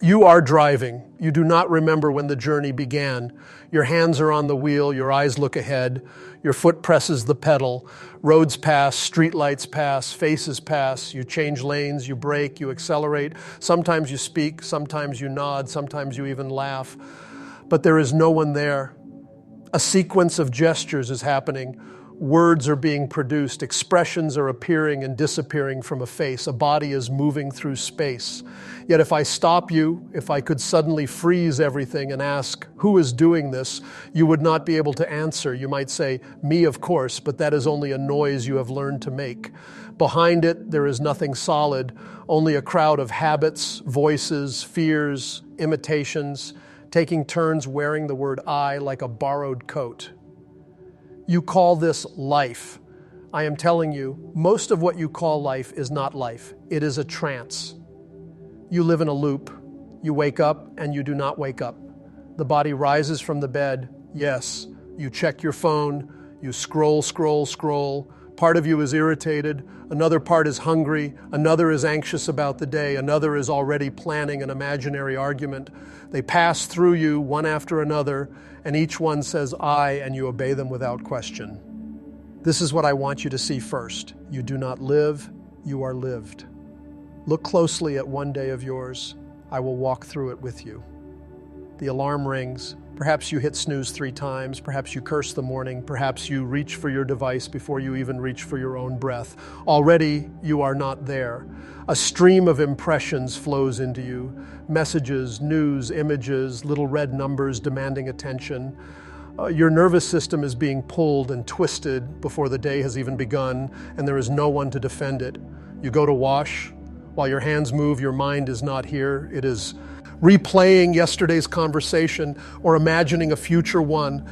You are driving. You do not remember when the journey began. Your hands are on the wheel, your eyes look ahead, your foot presses the pedal, roads pass, streetlights pass, faces pass, you change lanes, you brake, you accelerate. Sometimes you speak, sometimes you nod, sometimes you even laugh. But there is no one there. A sequence of gestures is happening. Words are being produced. Expressions are appearing and disappearing from a face. A body is moving through space. Yet if I stop you, if I could suddenly freeze everything and ask, who is doing this, you would not be able to answer. You might say, me, of course, but that is only a noise you have learned to make. Behind it, there is nothing solid, only a crowd of habits, voices, fears, imitations, taking turns wearing the word I like a borrowed coat. You call this life. I am telling you, most of what you call life is not life. It is a trance. You live in a loop. You wake up and you do not wake up. The body rises from the bed. Yes, you check your phone. You scroll. Part of you is irritated. Another part is hungry. Another is anxious about the day. Another is already planning an imaginary argument. They pass through you one after another, and each one says, I, and you obey them without question. This is what I want you to see first. You do not live, you are lived. Look closely at one day of yours. I will walk through it with you. The alarm rings. Perhaps you hit snooze 3 times. Perhaps you curse the morning. Perhaps you reach for your device before you even reach for your own breath. Already, you are not there. A stream of impressions flows into you. Messages, news, images, little red numbers demanding attention. Your nervous system is being pulled and twisted before the day has even begun, and there is no one to defend it. You go to wash. While your hands move, your mind is not here. It is replaying yesterday's conversation or imagining a future one.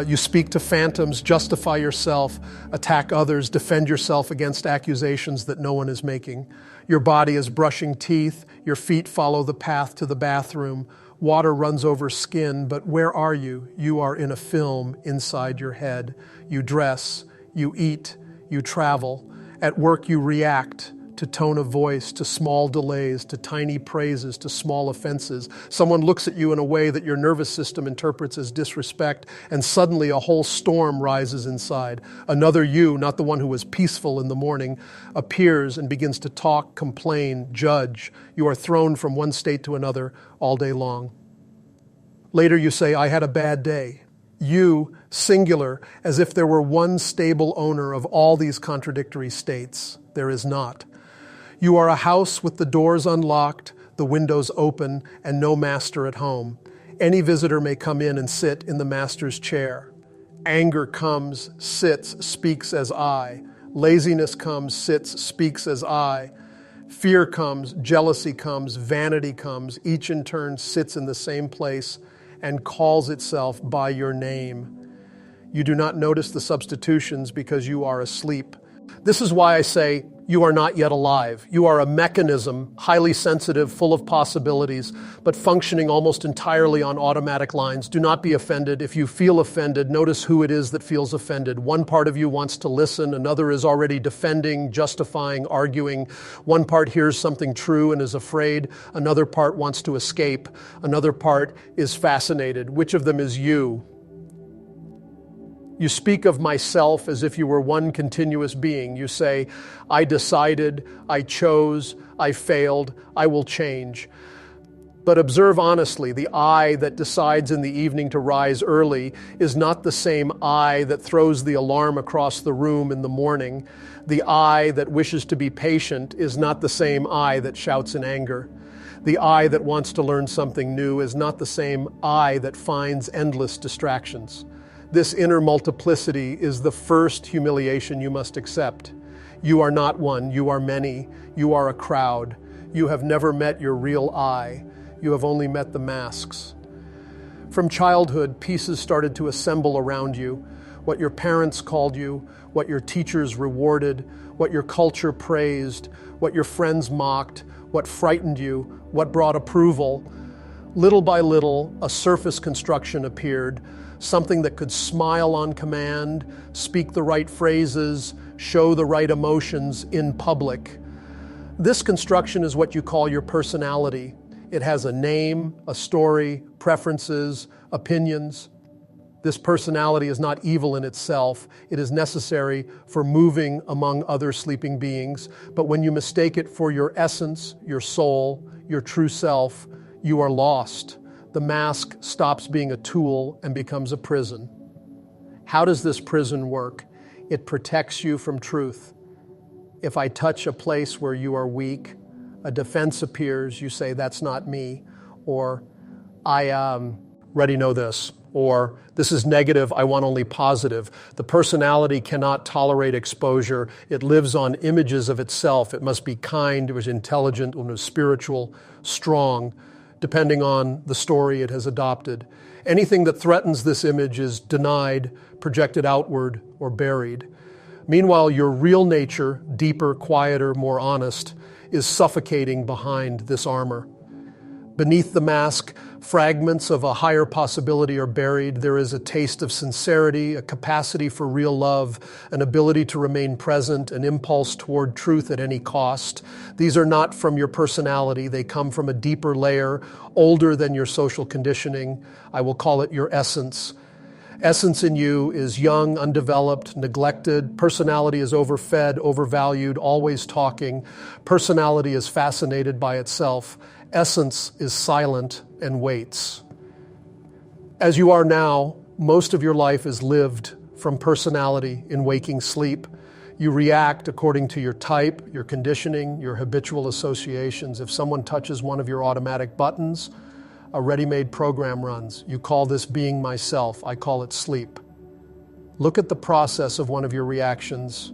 You speak to phantoms, justify yourself, attack others, defend yourself against accusations that no one is making. Your body is brushing teeth. Your feet follow the path to the bathroom. Water runs over skin, but where are you? You are in a film inside your head. You dress, you eat, you travel. At work, you react to tone of voice, to small delays, to tiny praises, to small offenses. Someone looks at you in a way that your nervous system interprets as disrespect, and suddenly a whole storm rises inside. Another you, not the one who was peaceful in the morning, appears and begins to talk, complain, judge. You are thrown from one state to another all day long. Later you say, I had a bad day. You, singular, as if there were one stable owner of all these contradictory states. There is not. You are a house with the doors unlocked, the windows open, and no master at home. Any visitor may come in and sit in the master's chair. Anger comes, sits, speaks as I. Laziness comes, sits, speaks as I. Fear comes, jealousy comes, vanity comes. Each in turn sits in the same place and calls itself by your name. You do not notice the substitutions because you are asleep. This is why I say you are not yet alive. You are a mechanism, highly sensitive, full of possibilities, but functioning almost entirely on automatic lines. Do not be offended. If you feel offended, notice who it is that feels offended. One part of you wants to listen. Another is already defending, justifying, arguing. One part hears something true and is afraid. Another part wants to escape. Another part is fascinated. Which of them is you? You speak of myself as if you were one continuous being. You say, I decided, I chose, I failed, I will change. But observe honestly, the I that decides in the evening to rise early is not the same I that throws the alarm across the room in the morning. The I that wishes to be patient is not the same I that shouts in anger. The I that wants to learn something new is not the same I that finds endless distractions. This inner multiplicity is the first humiliation you must accept. You are not one, you are many, you are a crowd. You have never met your real I. You have only met the masks. From childhood, pieces started to assemble around you. What your parents called you, what your teachers rewarded, what your culture praised, what your friends mocked, what frightened you, what brought approval. Little by little, a surface construction appeared, something that could smile on command, speak the right phrases, show the right emotions in public. This construction is what you call your personality. It has a name, a story, preferences, opinions. This personality is not evil in itself. It is necessary for moving among other sleeping beings. But when you mistake it for your essence, your soul, your true self, you are lost. The mask stops being a tool and becomes a prison. How does this prison work? It protects you from truth. If I touch a place where you are weak, a defense appears, you say, that's not me, or I already know this, or this is negative, I want only positive. The personality cannot tolerate exposure. It lives on images of itself. It must be kind, it was intelligent, it was spiritual, strong, depending on the story it has adopted. Anything that threatens this image is denied, projected outward, or buried. Meanwhile, your real nature, deeper, quieter, more honest, is suffocating behind this armor. Beneath the mask, fragments of a higher possibility are buried. There is a taste of sincerity, a capacity for real love, an ability to remain present, an impulse toward truth at any cost. These are not from your personality. They come from a deeper layer, older than your social conditioning. I will call it your essence. Essence in you is young, undeveloped, neglected. Personality is overfed, overvalued, always talking. Personality is fascinated by itself. Essence is silent and waits. As you are now, most of your life is lived from personality in waking sleep. You react according to your type, your conditioning, your habitual associations. If someone touches one of your automatic buttons, a ready-made program runs. You call this being myself. I call it sleep. Look at the process of one of your reactions.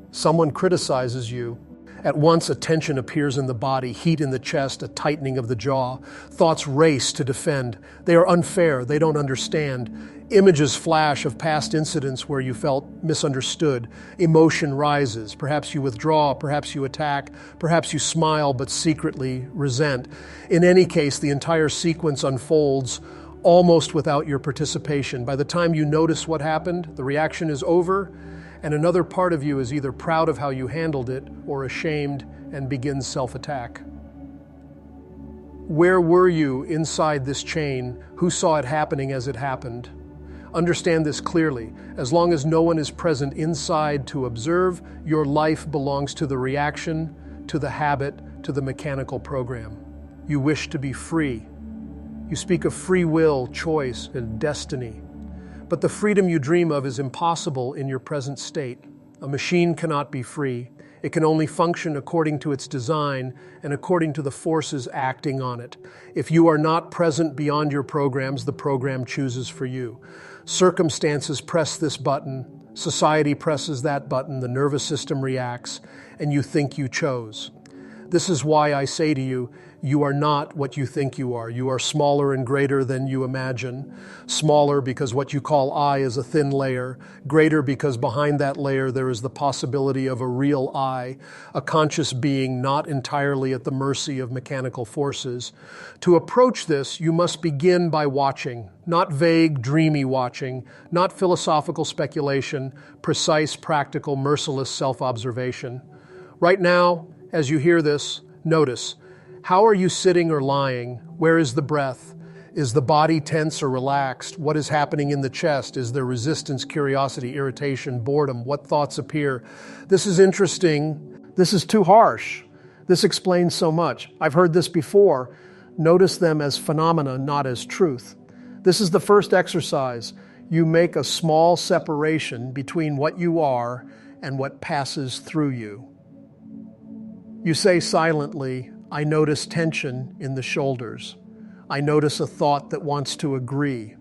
Someone criticizes you. At once, a tension appears in the body, heat in the chest, a tightening of the jaw. Thoughts race to defend. They are unfair. They don't understand. Images flash of past incidents where you felt misunderstood. Emotion rises. Perhaps you withdraw. Perhaps you attack. Perhaps you smile but secretly resent. In any case, the entire sequence unfolds almost without your participation. By the time you notice what happened, the reaction is over, and another part of you is either proud of how you handled it or ashamed and begins self-attack. Where were you inside this chain? Who saw it happening as it happened? Understand this clearly. As long as no one is present inside to observe, your life belongs to the reaction, to the habit, to the mechanical program. You wish to be free. You speak of free will, choice, and destiny. But the freedom you dream of is impossible in your present state. A machine cannot be free. It can only function according to its design and according to the forces acting on it. If you are not present beyond your programs, the program chooses for you. Circumstances press this button, society presses that button, the nervous system reacts, and you think you chose. This is why I say to you, you are not what you think you are. You are smaller and greater than you imagine. Smaller because what you call I is a thin layer. Greater because behind that layer there is the possibility of a real I, a conscious being not entirely at the mercy of mechanical forces. To approach this, you must begin by watching, not vague, dreamy watching, not philosophical speculation, precise, practical, merciless self-observation. Right now, as you hear this, notice, how are you sitting or lying? Where is the breath? Is the body tense or relaxed? What is happening in the chest? Is there resistance, curiosity, irritation, boredom? What thoughts appear? This is interesting. This is too harsh. This explains so much. I've heard this before. Notice them as phenomena, not as truth. This is the first exercise. You make a small separation between what you are and what passes through you. You say silently, I notice tension in the shoulders. I notice a thought that wants to agree.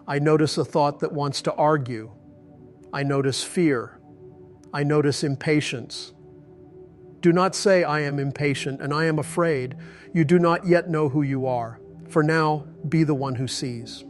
I notice a thought that wants to argue. I notice fear. I notice impatience. Do not say, I am impatient and I am afraid. You do not yet know who you are. For now, be the one who sees.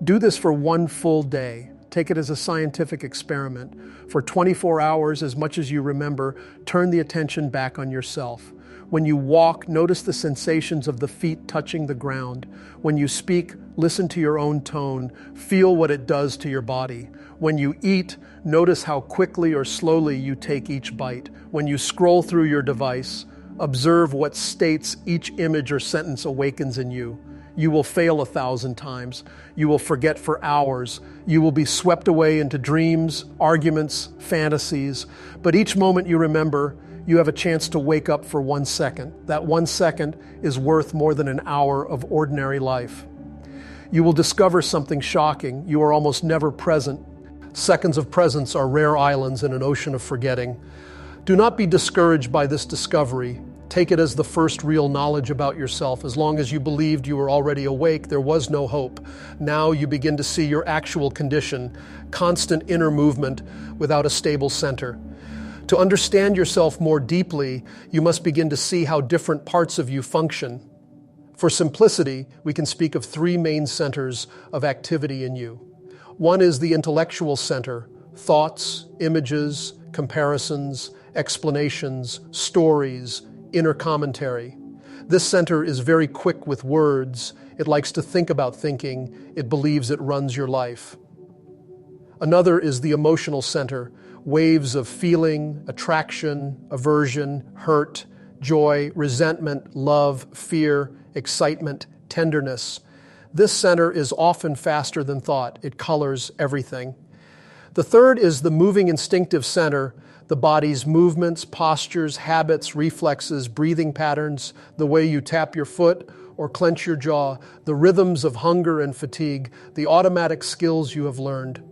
Do this for one full day. Take it as a scientific experiment. For 24 hours, as much as you remember, turn the attention back on yourself. When you walk, notice the sensations of the feet touching the ground. When you speak, listen to your own tone. Feel what it does to your body. When you eat, notice how quickly or slowly you take each bite. When you scroll through your device, Observe what states each image or sentence awakens in you. You will fail 1,000 times. You will forget for hours. You will be swept away into dreams, arguments, fantasies. But each moment you remember, you have a chance to wake up for 1 second. That 1 second is worth more than an hour of ordinary life. You will discover something shocking. You are almost never present. Seconds of presence are rare islands in an ocean of forgetting. Do not be discouraged by this discovery. Take it as the first real knowledge about yourself. As long as you believed you were already awake, there was no hope. Now you begin to see your actual condition, constant inner movement without a stable center. To understand yourself more deeply, you must begin to see how different parts of you function. For simplicity, we can speak of 3 main centers of activity in you. One is the intellectual center: thoughts, images, comparisons, explanations, stories, inner commentary. This center is very quick with words. It likes to think about thinking. It believes it runs your life. Another is the emotional center: waves of feeling, attraction, aversion, hurt, joy, resentment, love, fear, excitement, tenderness. This center is often faster than thought. It colors everything. The third is the moving instinctive center: the body's movements, postures, habits, reflexes, breathing patterns, the way you tap your foot or clench your jaw, the rhythms of hunger and fatigue, the automatic skills you have learned.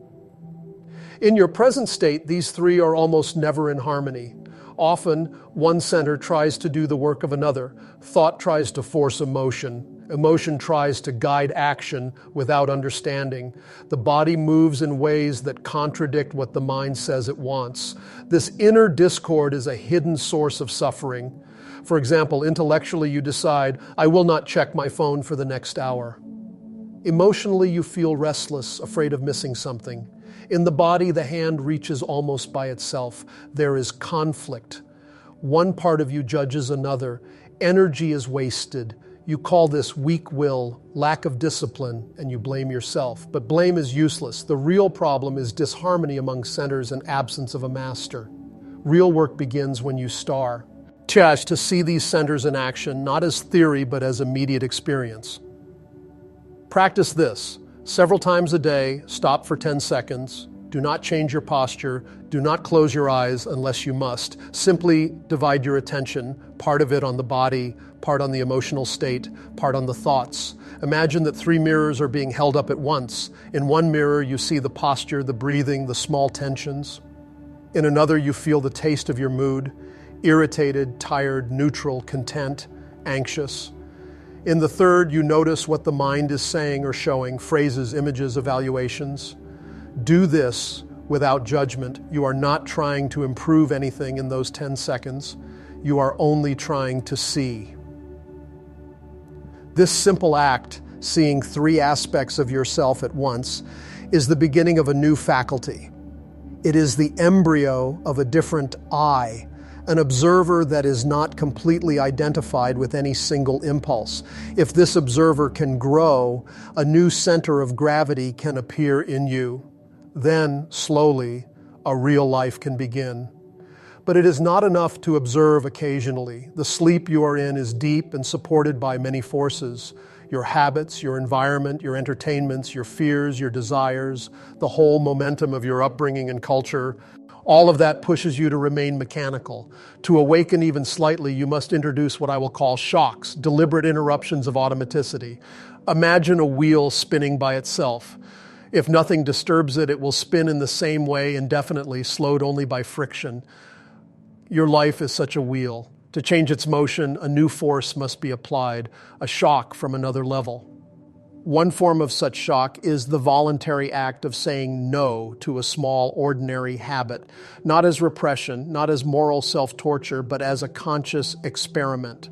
In your present state, these 3 are almost never in harmony. Often, one center tries to do the work of another. Thought tries to force emotion. Emotion tries to guide action without understanding. The body moves in ways that contradict what the mind says it wants. This inner discord is a hidden source of suffering. For example, intellectually you decide, I will not check my phone for the next hour. Emotionally you feel restless, afraid of missing something. In the body, the hand reaches almost by itself. There is conflict. One part of you judges another. Energy is wasted. You call this weak will, lack of discipline, and you blame yourself. But blame is useless. The real problem is disharmony among centers and absence of a master. Real work begins when you star. To see these centers in action, not as theory, but as immediate experience. Practice this. Several times a day, stop for 10 seconds. Do not change your posture. Do not close your eyes unless you must. Simply divide your attention, part of it on the body, part on the emotional state, part on the thoughts. Imagine that 3 mirrors are being held up at once. In one mirror, you see the posture, the breathing, the small tensions. In another, you feel the taste of your mood: irritated, tired, neutral, content, anxious. In the third, you notice what the mind is saying or showing: phrases, images, evaluations. Do this without judgment. You are not trying to improve anything in those 10 seconds. You are only trying to see. This simple act, seeing 3 aspects of yourself at once, is the beginning of a new faculty. It is the embryo of a different I, an observer that is not completely identified with any single impulse. If this observer can grow, a new center of gravity can appear in you. Then, slowly, a real life can begin. But it is not enough to observe occasionally. The sleep you are in is deep and supported by many forces: your habits, your environment, your entertainments, your fears, your desires, the whole momentum of your upbringing and culture. All of that pushes you to remain mechanical. To awaken even slightly, you must introduce what I will call shocks, deliberate interruptions of automaticity. Imagine a wheel spinning by itself. If nothing disturbs it, it will spin in the same way indefinitely, slowed only by friction. Your life is such a wheel. To change its motion, a new force must be applied, a shock from another level. One form of such shock is the voluntary act of saying no to a small, ordinary habit, not as repression, not as moral self-torture, but as a conscious experiment.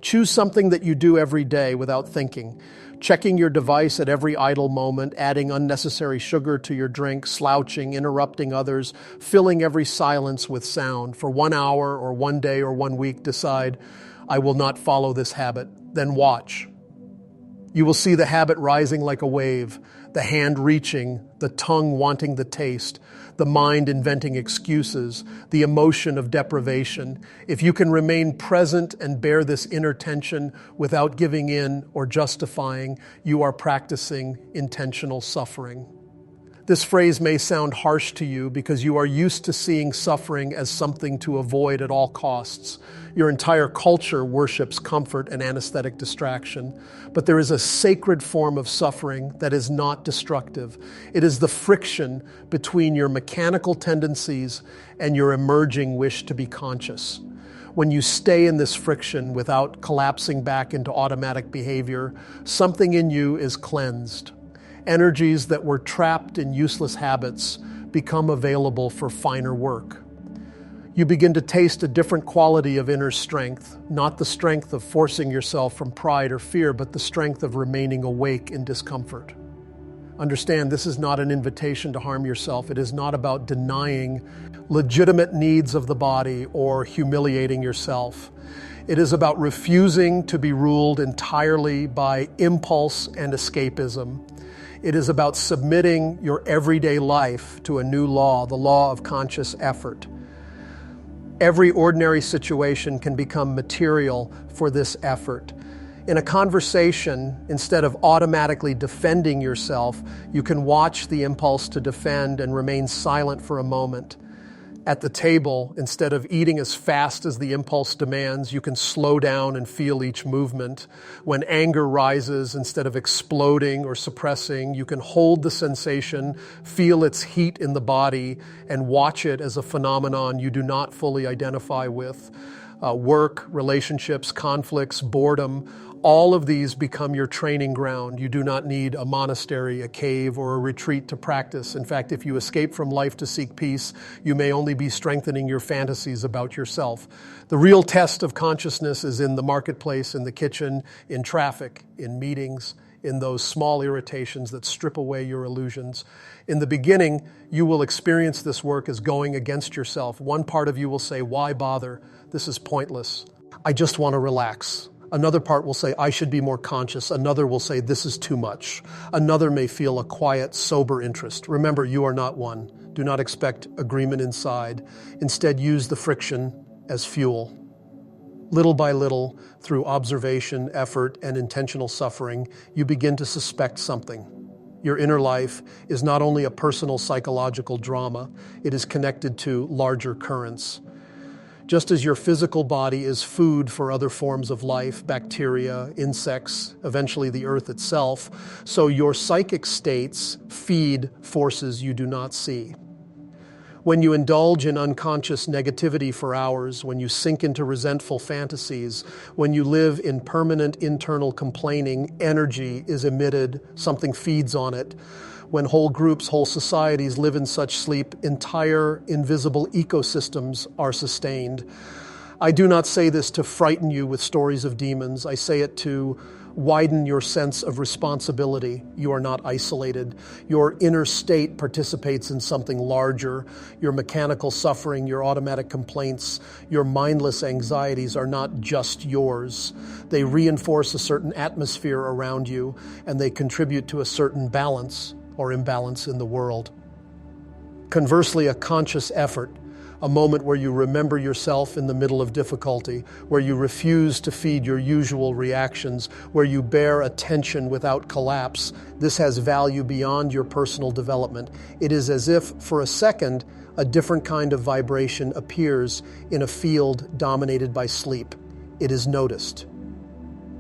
Choose something that you do every day without thinking. Checking your device at every idle moment, adding unnecessary sugar to your drink, slouching, interrupting others, filling every silence with sound. For 1 hour or 1 day or 1 week, decide, I will not follow this habit. Then watch. You will see the habit rising like a wave, the hand reaching, the tongue wanting the taste, the mind inventing excuses, the emotion of deprivation. If you can remain present and bear this inner tension without giving in or justifying, you are practicing intentional suffering. This phrase may sound harsh to you because you are used to seeing suffering as something to avoid at all costs. Your entire culture worships comfort and anesthetic distraction. But there is a sacred form of suffering that is not destructive. It is the friction between your mechanical tendencies and your emerging wish to be conscious. When you stay in this friction without collapsing back into automatic behavior, something in you is cleansed. Energies that were trapped in useless habits become available for finer work. You begin to taste a different quality of inner strength, not the strength of forcing yourself from pride or fear, but the strength of remaining awake in discomfort. Understand, this is not an invitation to harm yourself. It is not about denying legitimate needs of the body or humiliating yourself. It is about refusing to be ruled entirely by impulse and escapism. It is about submitting your everyday life to a new law, the law of conscious effort. Every ordinary situation can become material for this effort. In a conversation, instead of automatically defending yourself, you can watch the impulse to defend and remain silent for a moment. At the table, instead of eating as fast as the impulse demands, you can slow down and feel each movement. When anger rises, instead of exploding or suppressing, you can hold the sensation, feel its heat in the body, and watch it as a phenomenon you do not fully identify with. Work, relationships, conflicts, boredom, all of these become your training ground. You do not need a monastery, a cave, or a retreat to practice. In fact, if you escape from life to seek peace, you may only be strengthening your fantasies about yourself. The real test of consciousness is in the marketplace, in the kitchen, in traffic, in meetings, in those small irritations that strip away your illusions. In the beginning, you will experience this work as going against yourself. One part of you will say, "Why bother? This is pointless. I just want to relax." Another part will say, "I should be more conscious." Another will say, "This is too much." Another may feel a quiet, sober interest. Remember, you are not one. Do not expect agreement inside. Instead, use the friction as fuel. Little by little, through observation, effort, and intentional suffering, you begin to suspect something. Your inner life is not only a personal psychological drama, it is connected to larger currents. Just as your physical body is food for other forms of life, bacteria, insects, eventually the earth itself, so your psychic states feed forces you do not see. When you indulge in unconscious negativity for hours, when you sink into resentful fantasies, when you live in permanent internal complaining, energy is emitted, something feeds on it. When whole groups, whole societies live in such sleep, entire invisible ecosystems are sustained. I do not say this to frighten you with stories of demons. I say it to widen your sense of responsibility. You are not isolated. Your inner state participates in something larger. Your mechanical suffering, your automatic complaints, your mindless anxieties are not just yours. They reinforce a certain atmosphere around you, and they contribute to a certain balance or imbalance in the world. Conversely, a conscious effort, a moment where you remember yourself in the middle of difficulty, where you refuse to feed your usual reactions, where you bear attention without collapse, this has value beyond your personal development. It is as if, for a second, a different kind of vibration appears in a field dominated by sleep. It is noticed.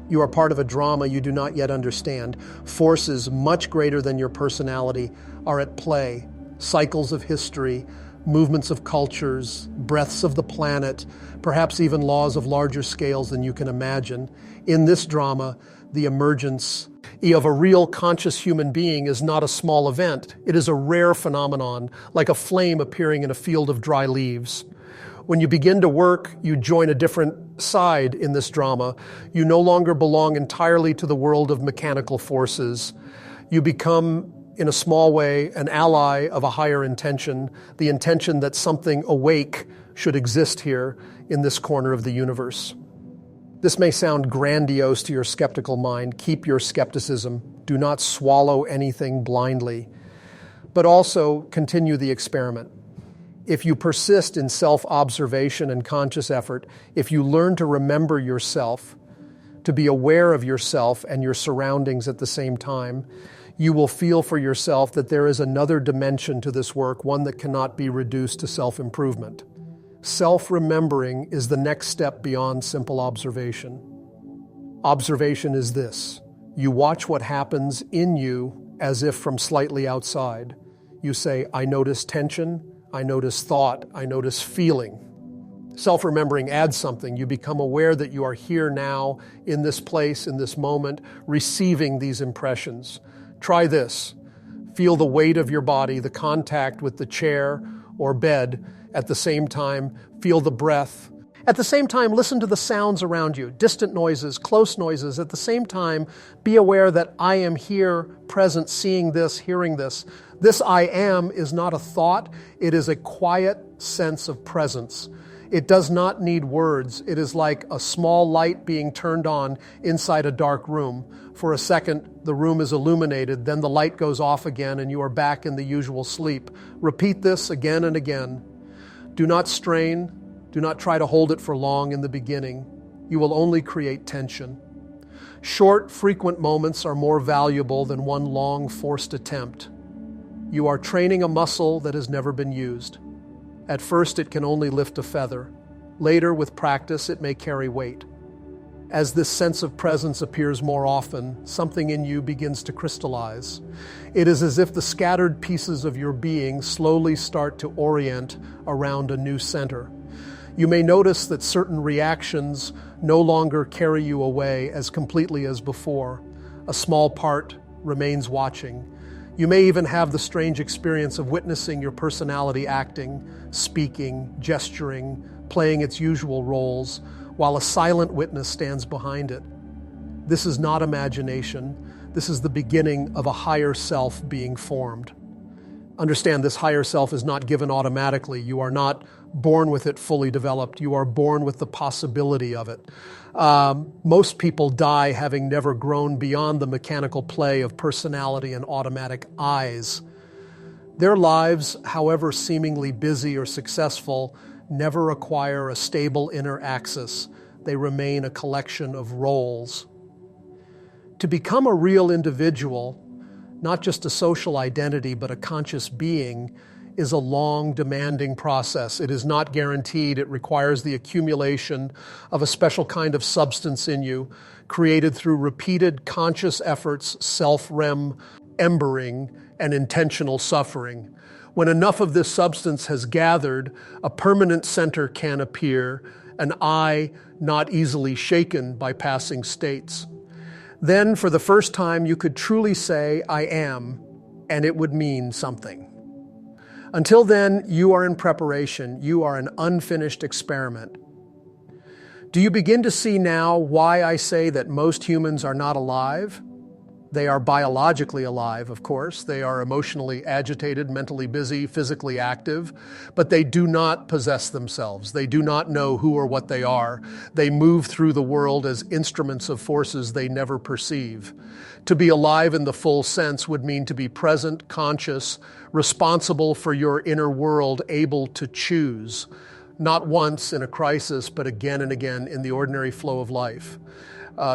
You are part of a drama you do not yet understand. Forces much greater than your personality are at play. Cycles of history, movements of cultures, breaths of the planet, perhaps even laws of larger scales than you can imagine. In this drama, the emergence of a real conscious human being is not a small event. It is a rare phenomenon, like a flame appearing in a field of dry leaves. When you begin to work, you join a different side in this drama. You no longer belong entirely to the world of mechanical forces. You become, in a small way, an ally of a higher intention, the intention that something awake should exist here in this corner of the universe. This may sound grandiose to your skeptical mind. Keep your skepticism. Do not swallow anything blindly. But also continue the experiment. If you persist in self-observation and conscious effort, if you learn to remember yourself, to be aware of yourself and your surroundings at the same time, you will feel for yourself that there is another dimension to this work, one that cannot be reduced to self-improvement. Self-remembering is the next step beyond simple observation. Observation is this. You watch what happens in you as if from slightly outside. You say, I notice tension, I notice thought, I notice feeling. Self-remembering adds something. You become aware that you are here now, in this place, in this moment, receiving these impressions. Try this. Feel the weight of your body, the contact with the chair or bed. At the same time, feel the breath. At the same time, listen to the sounds around you, distant noises, close noises. At the same time, be aware that I am here, present, seeing this, hearing this. This I am is not a thought. It is a quiet sense of presence. It does not need words. It is like a small light being turned on inside a dark room. For a second, the room is illuminated, then the light goes off again and you are back in the usual sleep. Repeat this again and again. Do not strain. Do not try to hold it for long in the beginning. You will only create tension. Short, frequent moments are more valuable than one long, forced attempt. You are training a muscle that has never been used. At first, it can only lift a feather. Later, with practice, it may carry weight. As this sense of presence appears more often, something in you begins to crystallize. It is as if the scattered pieces of your being slowly start to orient around a new center. You may notice that certain reactions no longer carry you away as completely as before. A small part remains watching. You may even have the strange experience of witnessing your personality acting, speaking, gesturing, playing its usual roles, while a silent witness stands behind it. This is not imagination. This is the beginning of a higher self being formed. Understand, this higher self is not given automatically. You are not born with it fully developed. You are born with the possibility of it. Most people die having never grown beyond the mechanical play of personality and automatic eyes. Their lives, however seemingly busy or successful, never acquire a stable inner axis. They remain a collection of roles. To become a real individual, not just a social identity, but a conscious being, is a long, demanding process. It is not guaranteed. It requires the accumulation of a special kind of substance in you, created through repeated conscious efforts, self-rem, embering, and intentional suffering. When enough of this substance has gathered, a permanent center can appear, an I not easily shaken by passing states. Then, for the first time, you could truly say, I am, and it would mean something. Until then, you are in preparation. You are an unfinished experiment. Do you begin to see now why I say that most humans are not alive? They are biologically alive, of course. They are emotionally agitated, mentally busy, physically active, but they do not possess themselves. They do not know who or what they are. They move through the world as instruments of forces they never perceive. To be alive in the full sense would mean to be present, conscious, responsible for your inner world, able to choose, not once in a crisis, but again and again in the ordinary flow of life.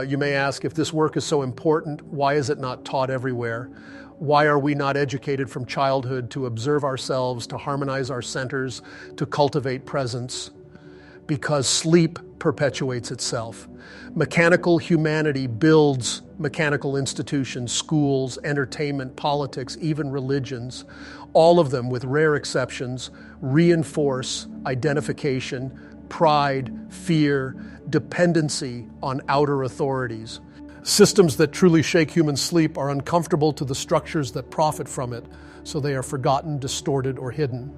You may ask, if this work is so important, why is it not taught everywhere? Why are we not educated from childhood to observe ourselves, to harmonize our centers, to cultivate presence? Because sleep perpetuates itself. Mechanical humanity builds mechanical institutions, schools, entertainment, politics, even religions. All of them, with rare exceptions, reinforce identification, pride, fear, dependency on outer authorities. Systems that truly shake human sleep are uncomfortable to the structures that profit from it, so they are forgotten, distorted, or hidden.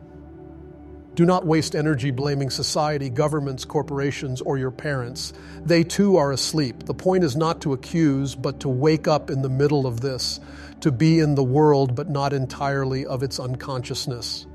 Do not waste energy blaming society, governments, corporations, or your parents. They too are asleep. The point is not to accuse, but to wake up in the middle of this, to be in the world, but not entirely of its unconsciousness.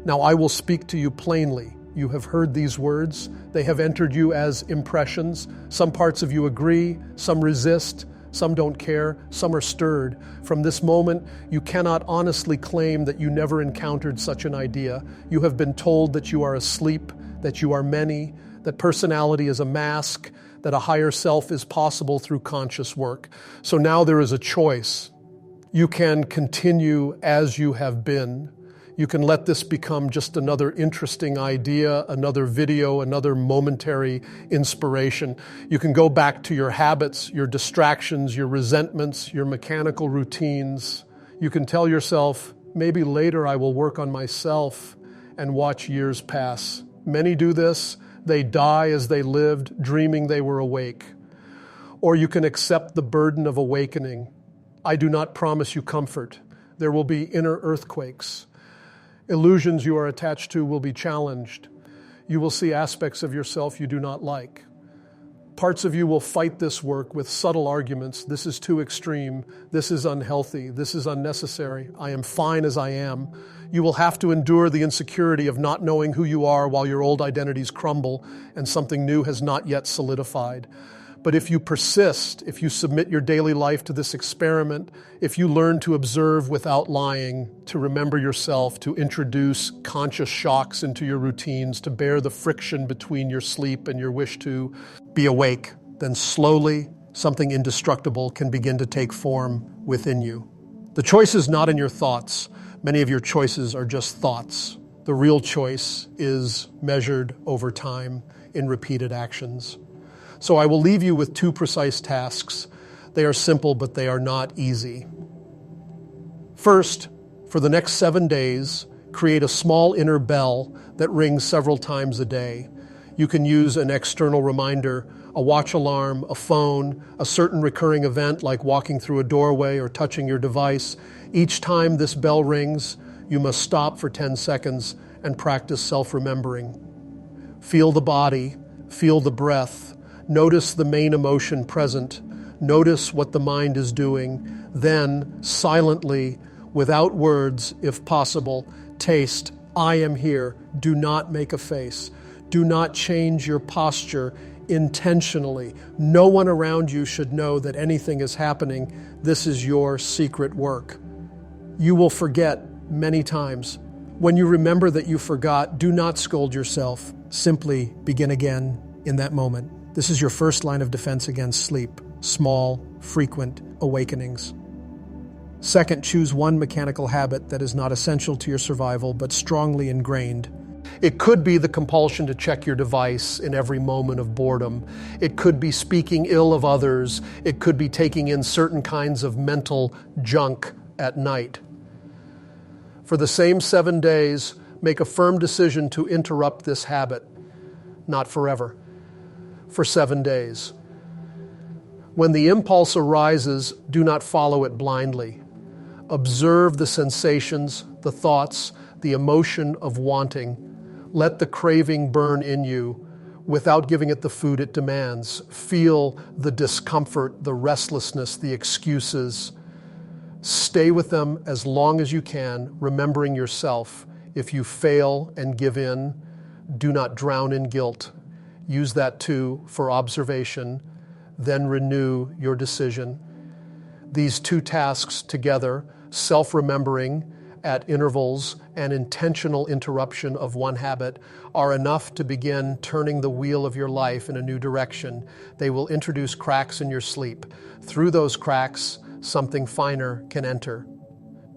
Now I will speak to you plainly. You have heard these words. They have entered you as impressions. Some parts of you agree, some resist, some don't care, some are stirred. From this moment, you cannot honestly claim that you never encountered such an idea. You have been told that you are asleep, that you are many, that personality is a mask, that a higher self is possible through conscious work. So now there is a choice. You can continue as you have been. You can let this become just another interesting idea, another video, another momentary inspiration. You can go back to your habits, your distractions, your resentments, your mechanical routines. You can tell yourself, maybe later I will work on myself, and watch years pass. Many do this. They die as they lived, dreaming they were awake. Or you can accept the burden of awakening. I do not promise you comfort. There will be inner earthquakes. Illusions you are attached to will be challenged. You will see aspects of yourself you do not like. Parts of you will fight this work with subtle arguments. This is too extreme. This is unhealthy. This is unnecessary. I am fine as I am. You will have to endure the insecurity of not knowing who you are while your old identities crumble and something new has not yet solidified. But if you persist, if you submit your daily life to this experiment, if you learn to observe without lying, to remember yourself, to introduce conscious shocks into your routines, to bear the friction between your sleep and your wish to be awake, then slowly something indestructible can begin to take form within you. The choice is not in your thoughts. Many of your choices are just thoughts. The real choice is measured over time in repeated actions. So I will leave you with 2 precise tasks. They are simple, but they are not easy. First, for the next 7 days, create a small inner bell that rings several times a day. You can use an external reminder, a watch alarm, a phone, a certain recurring event like walking through a doorway or touching your device. Each time this bell rings, you must stop for 10 seconds and practice self-remembering. Feel the body, feel the breath. Notice the main emotion present. Notice what the mind is doing. Then, silently, without words, if possible, taste, I am here. Do not make a face. Do not change your posture intentionally. No one around you should know that anything is happening. This is your secret work. You will forget many times. When you remember that you forgot, do not scold yourself. Simply begin again in that moment. This is your first line of defense against sleep, small, frequent awakenings. Second, choose one mechanical habit that is not essential to your survival, but strongly ingrained. It could be the compulsion to check your device in every moment of boredom. It could be speaking ill of others. It could be taking in certain kinds of mental junk at night. For the same 7 days, make a firm decision to interrupt this habit, not forever. For 7 days. When the impulse arises, do not follow it blindly. Observe the sensations, the thoughts, the emotion of wanting. Let the craving burn in you without giving it the food it demands. Feel the discomfort, the restlessness, the excuses. Stay with them as long as you can, remembering yourself. If you fail and give in, do not drown in guilt. Use that too for observation, then renew your decision. These 2 tasks together, self-remembering at intervals and intentional interruption of one habit, are enough to begin turning the wheel of your life in a new direction. They will introduce cracks in your sleep. Through those cracks, something finer can enter.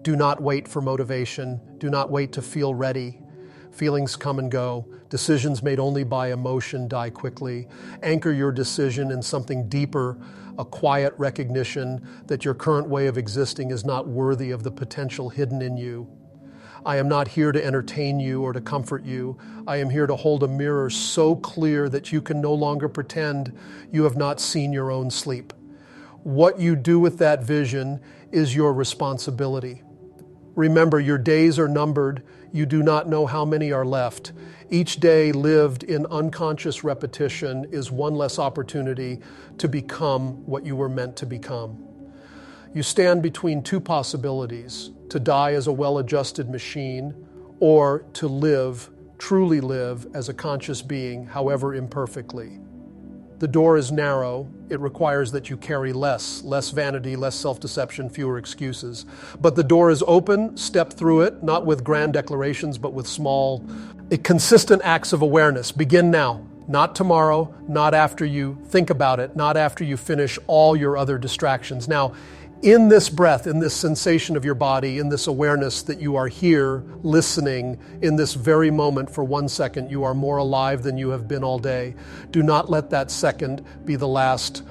Do not wait for motivation. Do not wait to feel ready. Feelings come and go. Decisions made only by emotion die quickly. Anchor your decision in something deeper, a quiet recognition that your current way of existing is not worthy of the potential hidden in you. I am not here to entertain you or to comfort you. I am here to hold a mirror so clear that you can no longer pretend you have not seen your own sleep. What you do with that vision is your responsibility. Remember, your days are numbered. You do not know how many are left. Each day lived in unconscious repetition is one less opportunity to become what you were meant to become. You stand between 2 possibilities: to die as a well-adjusted machine or to live truly live as a conscious being, however imperfectly. The door is narrow. It requires that you carry less vanity, less self-deception, fewer excuses. But the door is open. Step through it, not with grand declarations, but with small, consistent acts of awareness. Begin now, not tomorrow, not after you think about it, not after you finish all your other distractions. Now, in this breath, in this sensation of your body, in this awareness that you are here listening in this very moment for 1 second, you are more alive than you have been all day. Do not let that second be the last